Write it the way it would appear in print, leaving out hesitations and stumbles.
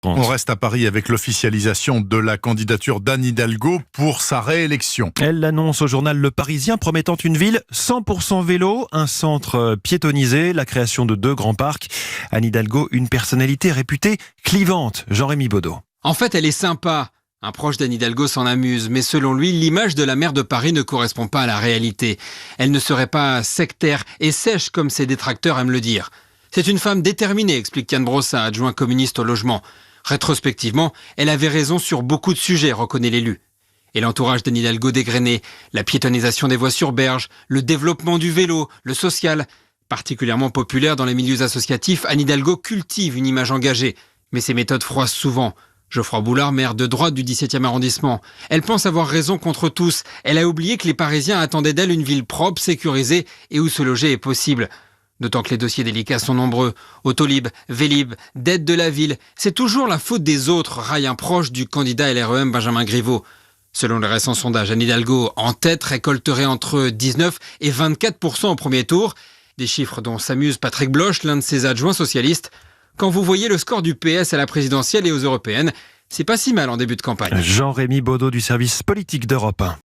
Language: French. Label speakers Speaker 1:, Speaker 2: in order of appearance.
Speaker 1: On reste à Paris avec l'officialisation de la candidature d'Anne Hidalgo pour sa réélection.
Speaker 2: Elle l'annonce au journal Le Parisien, promettant une ville 100% vélo, un centre piétonnisé, la création de 2 grands parcs. Anne Hidalgo, une personnalité réputée clivante. Jean-Rémy Baudot.
Speaker 3: En fait, elle est sympa. Un proche d'Anne Hidalgo s'en amuse, mais selon lui, l'image de la maire de Paris ne correspond pas à la réalité. Elle ne serait pas sectaire et sèche comme ses détracteurs aiment le dire. C'est une femme déterminée, explique Yann Brossat, adjoint communiste au logement. Rétrospectivement, elle avait raison sur beaucoup de sujets, reconnaît l'élu. Et l'entourage d'Anne Hidalgo dégrainé, la piétonnisation des voies sur berge, le développement du vélo, le social. Particulièrement populaire dans les milieux associatifs, Anne Hidalgo cultive une image engagée. Mais ses méthodes froissent souvent. Geoffroy Boulard, maire de droite du 17e arrondissement. Elle pense avoir raison contre tous. Elle a oublié que les Parisiens attendaient d'elle une ville propre, sécurisée et où se loger est possible. D'autant que les dossiers délicats sont nombreux. Autolib, Vélib, dette de la ville. C'est toujours la faute des autres, raille un proche du candidat LREM Benjamin Griveaux. Selon les récents sondages, Anne Hidalgo, en tête, récolterait entre 19 et 24% au premier tour. Des chiffres dont s'amuse Patrick Bloch, l'un de ses adjoints socialistes. Quand vous voyez le score du PS à la présidentielle et aux européennes, c'est pas si mal en début de campagne.
Speaker 2: Jean-Rémy Baudot du service politique d'Europe 1.